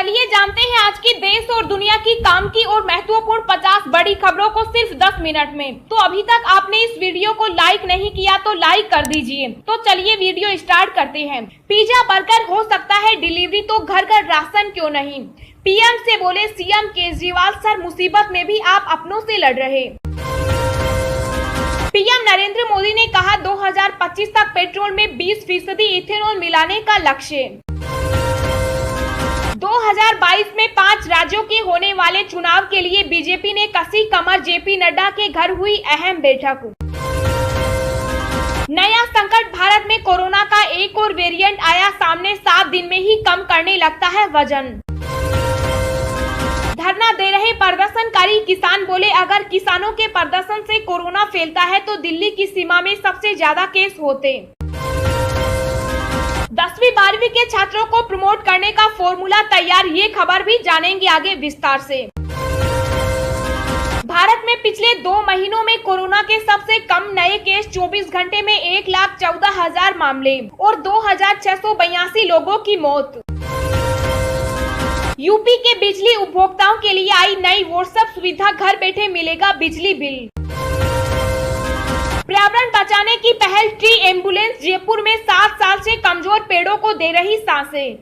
चलिए जानते हैं आज की देश और दुनिया की काम की और महत्वपूर्ण 50 बड़ी खबरों को सिर्फ 10 मिनट में। तो अभी तक आपने इस वीडियो को लाइक नहीं किया तो लाइक कर दीजिए। तो चलिए वीडियो स्टार्ट करते हैं। पिज्जा बर्गर हो सकता है डिलीवरी, तो घर घर राशन क्यों नहीं? पीएम से बोले सीएम केजरीवाल, सर मुसीबत में भी आप अपनों से लड़ रहे। पीएम नरेंद्र मोदी ने कहा 2025 तक पेट्रोल में 20% इथेनॉल मिलाने का लक्ष्य। 2022 में 5 राज्यों के होने वाले चुनाव के लिए बीजेपी ने कसी कमर, जेपी नड्डा के घर हुई अहम बैठक। नया संकट, भारत में कोरोना का एक और वेरिएंट आया सामने, 7 दिन में ही कम करने लगता है वजन। धरना दे रहे प्रदर्शनकारी किसान बोले अगर किसानों के प्रदर्शन से कोरोना फैलता है तो दिल्ली की सीमा में सबसे ज्यादा केस होते। 10वीं 12वीं के छात्रों को प्रमोट करने का फॉर्मूला तैयार, ये खबर भी जानेंगे आगे विस्तार से। भारत में पिछले 2 महीनों में कोरोना के सबसे कम नए केस, 24 घंटे में 1,14,000 मामले और 2,682 लोगों की मौत। यूपी के बिजली उपभोक्ताओं के लिए आई नई व्हाट्सएप सुविधा, घर बैठे मिलेगा बिजली बिल। पर्यावरण बचाने की पहल, ट्री एम्बुलेंस जयपुर में 7 साल से कमजोर पेड़ों को दे रही सांसें।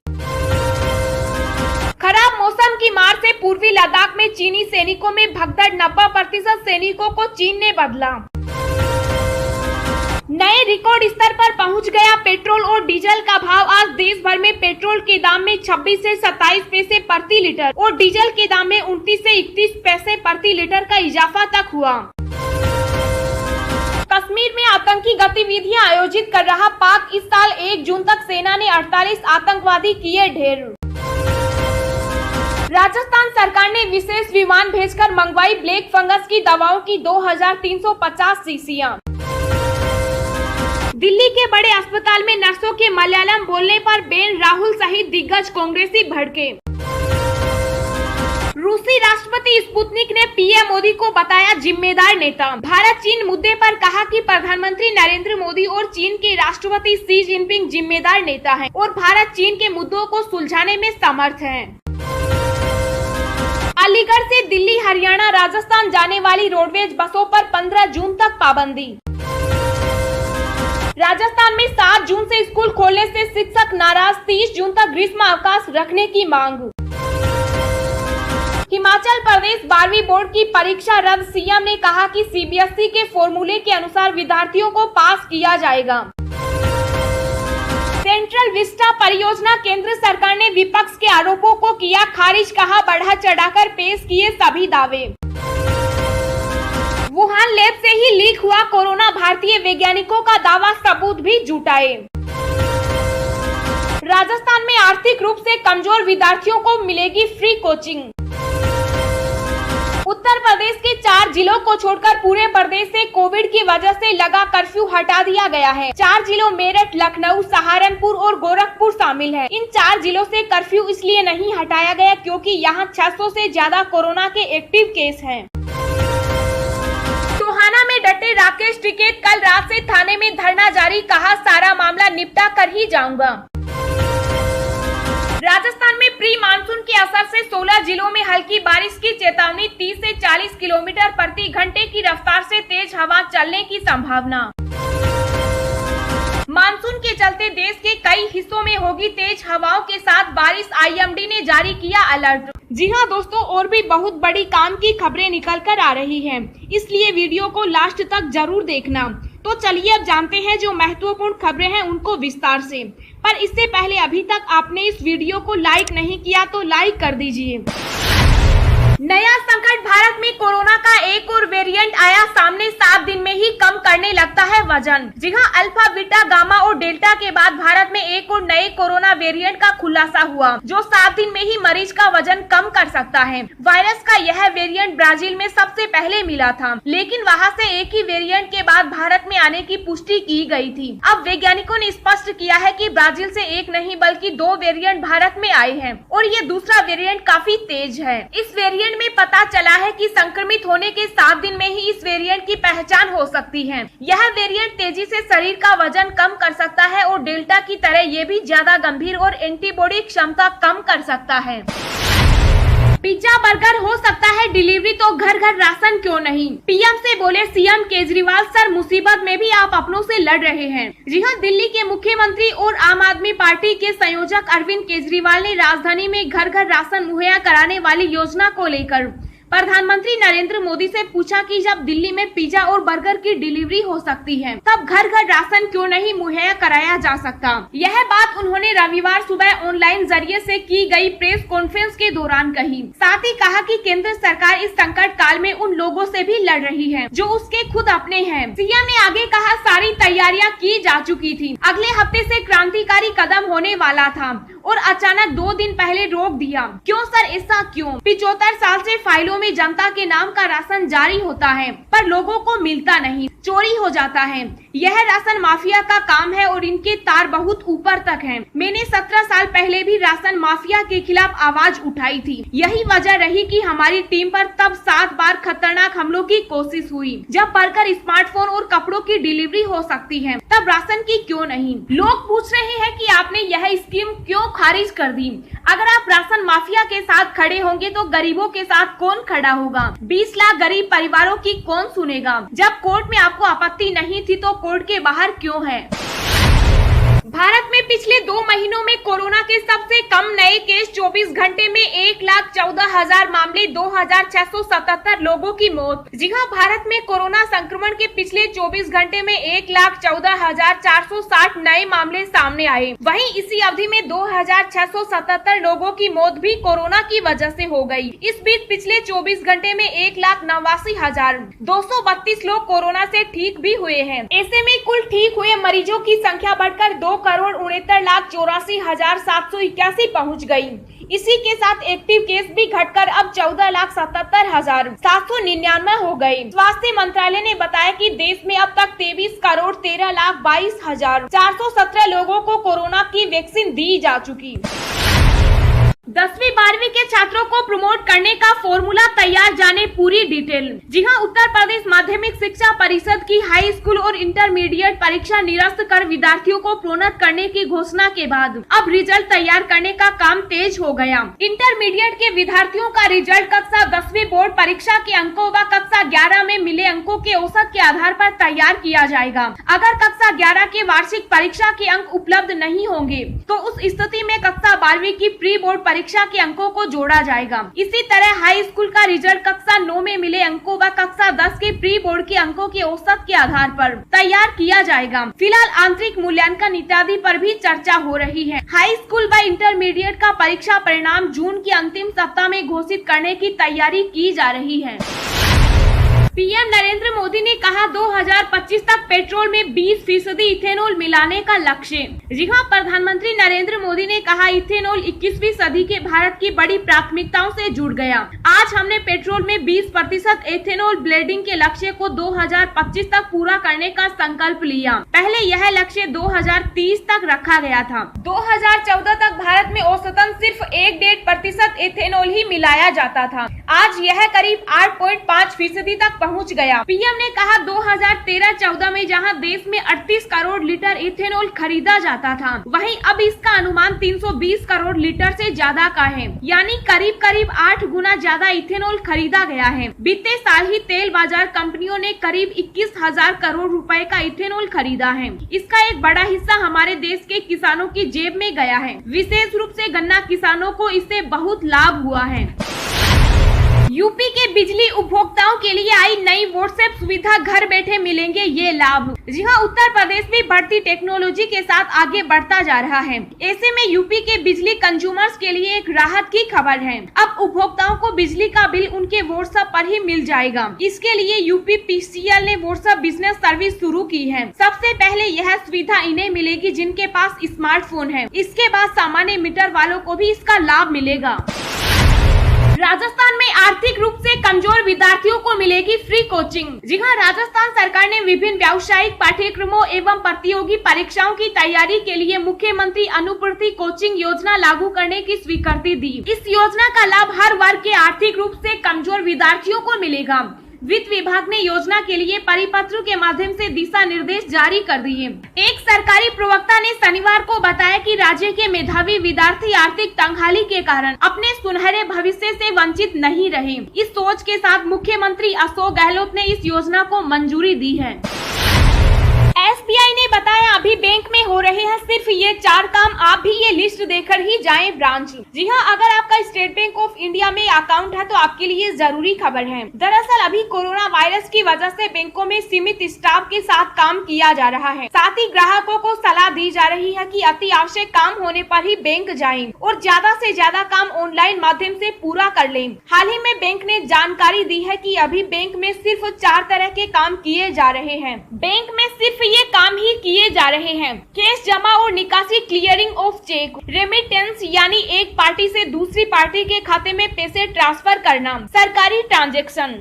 खराब मौसम की मार से पूर्वी लद्दाख में चीनी सैनिकों में भगदड़, 90% सैनिकों को चीन ने बदला। नए रिकॉर्ड स्तर पर पहुंच गया पेट्रोल और डीजल का भाव। आज देश भर में पेट्रोल के दाम में 26 से 27 पैसे प्रति लीटर और डीजल के दाम में 29 से 31 पैसे प्रति लीटर का इजाफा तक हुआ। कश्मीर में आतंकी गतिविधियां आयोजित कर रहा पाक, इस साल 1 जून तक सेना ने 48 आतंकवादी किए ढेर। राजस्थान सरकार ने विशेष विमान भेजकर मंगवाई ब्लैक फंगस की दवाओं की 2350 शीशियां। दिल्ली के बड़े अस्पताल में नर्सों के मलयालम बोलने पर बैन, राहुल सहित दिग्गज कांग्रेसी भड़के। रूसी राष्ट्रपति स्पुतनिक ने पीएम मोदी को बताया जिम्मेदार नेता। भारत चीन मुद्दे पर कहा कि प्रधानमंत्री नरेंद्र मोदी और चीन के राष्ट्रपति शी जिनपिंग जिम्मेदार नेता हैं और भारत चीन के मुद्दों को सुलझाने में समर्थ है। अलीगढ़ से दिल्ली, हरियाणा, राजस्थान जाने वाली रोडवेज बसों पर 15 जून तक पाबंदी। राजस्थान में 7 जून से स्कूल खोलने से शिक्षक नाराज, 30 जून तक ग्रीष्म अवकाश रखने की मांग। हिमाचल प्रदेश 12वीं बोर्ड की परीक्षा रद्द, सीएम ने कहा कि सीबीएसई के फॉर्मूले के अनुसार विद्यार्थियों को पास किया जाएगा। सेंट्रल विस्टा परियोजना, केंद्र सरकार ने विपक्ष के आरोपों को किया खारिज, कहा बढ़ा चढ़ाकर पेश किए सभी दावे। वुहान लैब से ही लीक हुआ कोरोना, भारतीय वैज्ञानिकों का दावा, सबूत भी जुटाए। राजस्थान में आर्थिक रूप से कमजोर विद्यार्थियों को मिलेगी फ्री कोचिंग। उत्तर प्रदेश के 4 जिलों को छोड़कर पूरे प्रदेश से कोविड की वजह से लगा कर्फ्यू हटा दिया गया है। 4 जिलों मेरठ, लखनऊ, सहारनपुर और गोरखपुर शामिल है। इन 4 जिलों से कर्फ्यू इसलिए नहीं हटाया गया क्योंकि यहाँ 600 से ज्यादा कोरोना के एक्टिव केस हैं। टोहाना में डटे राकेश टिकैत, कल रात से थाने में धरना जारी, कहा सारा मामला निपटा कर ही जाऊंगा। राजस्थान में प्री मानसून के असर से 16 जिलों में हल्की बारिश की चेतावनी, 30 से 40 किलोमीटर प्रति घंटे की रफ्तार से तेज हवा चलने की संभावना। मानसून के चलते देश के कई हिस्सों में होगी तेज हवाओं के साथ बारिश, आईएमडी ने जारी किया अलर्ट। जी हाँ दोस्तों, और भी बहुत बड़ी काम की खबरें निकल कर आ रही हैं, इसलिए वीडियो को लास्ट तक जरूर देखना। तो चलिए अब जानते हैं जो महत्वपूर्ण खबरें हैं उनको विस्तार से। पर इससे पहले अभी तक आपने इस वीडियो को लाइक नहीं किया तो लाइक कर दीजिए। नया संकट, भारत में कोरोना का एक और वेरिएंट आया सामने, 7 दिन में ही कम करने लगता है वजन। जी हाँ, अल्फा, बीटा, गामा और डेल्टा के बाद भारत में एक और नए कोरोना वेरिएंट का खुलासा हुआ जो 7 दिन में ही मरीज का वजन कम कर सकता है। वायरस का यह वेरिएंट ब्राजील में सबसे पहले मिला था, लेकिन वहाँ से एक ही वेरिएंट के बाद भारत में आने की पुष्टि की गई थी। अब वैज्ञानिकों ने स्पष्ट किया है कि ब्राजील से एक नहीं बल्कि 2 वेरिएंट भारत में आए हैं और ये दूसरा वेरिएंट काफी तेज है। इस वेरिएंट इंग्लैंड में पता चला है कि संक्रमित होने के 7 दिन में ही इस वेरिएंट की पहचान हो सकती है। यह वेरिएंट तेजी से शरीर का वजन कम कर सकता है और डेल्टा की तरह ये भी ज्यादा गंभीर और एंटीबॉडी क्षमता कम कर सकता है। पिज्जा बर्गर हो सकता है डिलीवरी, तो घर घर राशन क्यों नहीं? पीएम से बोले सीएम केजरीवाल, सर मुसीबत में भी आप अपनों से लड़ रहे हैं। जी हां, दिल्ली के मुख्यमंत्री और आम आदमी पार्टी के संयोजक अरविंद केजरीवाल ने राजधानी में घर घर राशन मुहैया कराने वाली योजना को लेकर प्रधानमंत्री नरेंद्र मोदी से पूछा कि जब दिल्ली में पिज्जा और बर्गर की डिलीवरी हो सकती है, तब घर घर राशन क्यों नहीं मुहैया कराया जा सकता। यह बात उन्होंने रविवार सुबह ऑनलाइन जरिए से की गई प्रेस कॉन्फ्रेंस के दौरान कही। साथ ही कहा कि केंद्र सरकार इस संकट काल में उन लोगों से भी लड़ रही है जो उसके खुद अपने हैं। सीएम ने आगे कहा, सारी तैयारियां की जा चुकी थी, अगले हफ्ते से क्रांतिकारी कदम होने वाला था और अचानक 2 दिन पहले रोक दिया। क्यों सर, ऐसा क्यों? 75 साल से फाइलों में जनता के नाम का राशन जारी होता है, पर लोगों को मिलता नहीं, चोरी हो जाता है। यह राशन माफिया का काम है और इनके तार बहुत ऊपर तक हैं। मैंने 17 साल पहले भी राशन माफिया के खिलाफ आवाज उठाई थी। यही वजह रही कि हमारी टीम पर तब 7 बार खतरनाक हमलों की कोशिश हुई। जब बर्गर, स्मार्टफोन और कपड़ों की डिलीवरी हो सकती है, तब राशन की क्यों नहीं? लोग पूछ रहे हैं कि आपने यह स्कीम क्यों खारिज कर दी? अगर आप राशन माफिया के साथ खड़े होंगे तो गरीबों के साथ कौन खड़ा होगा? 20 लाख गरीब परिवारों की कौन सुनेगा? जब कोर्ट में आपको आपत्ति नहीं थी तो कोर्ट के बाहर क्यों है? भारत में पिछले 2 महीनों में कोरोना के सबसे कम नए केस, 24 घंटे में 1,14,000 मामले, 2,677 लोगों की मौत। जी हां, भारत में कोरोना संक्रमण के पिछले 24 घंटे में 1,14,460 नए मामले सामने आए। वहीं इसी अवधि में 2,677 लोगों की मौत भी कोरोना की वजह से हो गई। इस बीच पिछले 24 घंटे में 1,89,232 लोग कोरोना से ठीक भी हुए हैं। ऐसे में कुल ठीक हुए मरीजों की संख्या बढ़कर 2,69,84,781 पहुँच गयी। इसी के साथ एक्टिव केस भी घटकर अब 14,77,799 हो गए। स्वास्थ्य मंत्रालय ने बताया कि देश में अब तक 23,13,22,417 लोगों को कोरोना की वैक्सीन दी जा चुकी। 10वीं 12वीं के छात्रों को प्रमोट करने का फॉर्मूला तैयार, जाने पूरी डिटेल। जी हां, उत्तर प्रदेश माध्यमिक शिक्षा परिषद की हाई स्कूल और इंटरमीडिएट परीक्षा निरस्त कर विद्यार्थियों को प्रोन्नत करने की घोषणा के बाद अब रिजल्ट तैयार करने का काम तेज हो गया। इंटरमीडिएट के विद्यार्थियों का रिजल्ट कक्षा 10वीं बोर्ड परीक्षा के अंकों व कक्षा 11 में मिले अंकों के औसत के आधार पर तैयार किया जाएगा। अगर कक्षा 11 के वार्षिक परीक्षा के अंक उपलब्ध नहीं होंगे तो उस स्थिति में कक्षा 12वीं की प्री बोर्ड परीक्षा के अंकों को जोड़ा जाएगा। इसी तरह हाई स्कूल का रिजल्ट कक्षा 9 में मिले अंकों व कक्षा 10 के प्री बोर्ड के अंकों के औसत के आधार पर तैयार किया जाएगा। फिलहाल आंतरिक मूल्यांकन इत्यादि पर भी चर्चा हो रही है। हाई स्कूल व इंटरमीडिएट का परीक्षा परिणाम जून के अंतिम सप्ताह में घोषित करने की तैयारी की जा रही है। पीएम नरेंद्र मोदी ने कहा 2025 तक पेट्रोल में 20% इथेनॉल मिलाने का लक्ष्य। जी हां, प्रधानमंत्री नरेंद्र मोदी ने कहा इथेनॉल 21वीं सदी के भारत की बड़ी प्राथमिकताओं से जुड़ गया। आज हमने पेट्रोल में 20% इथेनॉल ब्लेंडिंग के लक्ष्य को 2025 तक पूरा करने का संकल्प लिया। पहले यह लक्ष्य 2030 तक रखा गया था। 2014 तक भारत में औसतन सिर्फ 1.5% इथेनॉल ही मिलाया जाता था। आज यह करीब 8.5% तक पहुंच गया। पीएम ने कहा 2013-14 में जहां देश में 38 करोड़ लीटर इथेनॉल खरीदा जाता था, वहीं अब इसका अनुमान 320 करोड़ लीटर से ज्यादा का है, यानी करीब 8 गुना ज्यादा इथेनॉल खरीदा गया है। बीते साल ही तेल बाजार कंपनियों ने करीब 21,000 करोड़ रुपए का इथेनॉल खरीदा है। इसका एक बड़ा हिस्सा हमारे देश के किसानों की जेब में गया है। विशेष रूप से गन्ना किसानों को इससे बहुत लाभ हुआ है। यूपी के बिजली उपभोक्ताओं के लिए आई नई व्हाट्सएप सुविधा, घर बैठे मिलेंगे ये लाभ। जी हां, उत्तर प्रदेश भी बढ़ती टेक्नोलॉजी के साथ आगे बढ़ता जा रहा है। ऐसे में यूपी के बिजली कंज्यूमर्स के लिए एक राहत की खबर है। अब उपभोक्ताओं को बिजली का बिल उनके व्हाट्सएप पर ही मिल जाएगा। इसके लिए यूपीपीसीएल ने व्हाट्सएप बिजनेस सर्विस शुरू की है। सबसे पहले यह सुविधा इन्हें मिलेगी जिनके पास स्मार्टफोन है। इसके बाद सामान्य मीटर वालों को भी इसका लाभ मिलेगा। राजस्थान में आर्थिक रूप से कमजोर विद्यार्थियों को मिलेगी फ्री कोचिंग। जी हां, राजस्थान सरकार ने विभिन्न व्यावसायिक पाठ्यक्रमों एवं प्रतियोगी परीक्षाओं की तैयारी के लिए मुख्यमंत्री अनुपूर्ति कोचिंग योजना लागू करने की स्वीकृति दी। इस योजना का लाभ हर वर्ग के आर्थिक रूप से कमजोर विद्यार्थियों को मिलेगा। वित्त विभाग ने योजना के लिए परिपत्र के माध्यम से दिशा निर्देश जारी कर दिए। एक सरकारी प्रवक्ता ने शनिवार को बताया कि राज्य के मेधावी विद्यार्थी आर्थिक तंगहाली के कारण अपने सुनहरे भविष्य से वंचित नहीं रहे। इस सोच के साथ मुख्यमंत्री अशोक गहलोत ने इस योजना को मंजूरी दी है। SBI ने बताया अभी बैंक में हो रहे हैं सिर्फ ये 4 काम, आप भी ये लिस्ट देखकर ही जाएं ब्रांच। जी हां, अगर आपका स्टेट बैंक ऑफ इंडिया में अकाउंट है तो आपके लिए जरूरी खबर है। दरअसल अभी कोरोना वायरस की वजह से बैंकों में सीमित स्टाफ के साथ काम किया जा रहा है। साथ ही ग्राहकों को सलाह दी जा रही है कि अति आवश्यक काम होने पर ही बैंक जाएं और ज्यादा से ज्यादा काम ऑनलाइन माध्यम से पूरा कर लें। हाल ही में बैंक ने जानकारी दी है कि अभी बैंक में सिर्फ 4 तरह के काम किए जा रहे हैं। बैंक में सिर्फ ये काम ही किए जा रहे हैं: कैश जमा और निकासी, क्लियरिंग ऑफ चेक, रेमिटेंस यानी एक पार्टी से दूसरी पार्टी के खाते में पैसे ट्रांसफर करना, सरकारी ट्रांजैक्शन।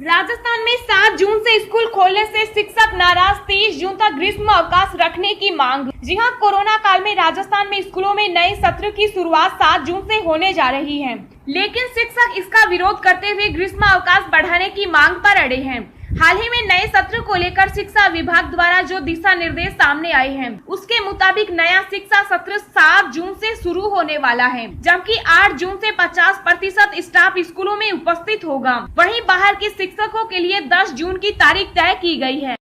राजस्थान में 7 जून से स्कूल खोलने से शिक्षक नाराज, 23 जून तक ग्रीष्म अवकाश रखने की मांग। जी हां, कोरोना काल में राजस्थान में स्कूलों में नए सत्र की शुरुआत 7 जून से होने जा रही है, लेकिन शिक्षक इसका विरोध करते हुए ग्रीष्म अवकाश बढ़ाने की मांग पर अड़े हैं। हाल ही में नए सत्र को लेकर शिक्षा विभाग द्वारा जो दिशा निर्देश सामने आए हैं, उसके मुताबिक नया शिक्षा सत्र 7 जून से शुरू होने वाला है, जबकि 8 जून से 50% स्टाफ स्कूलों में उपस्थित होगा। वहीं बाहर के शिक्षकों के लिए 10 जून की तारीख तय की गई है।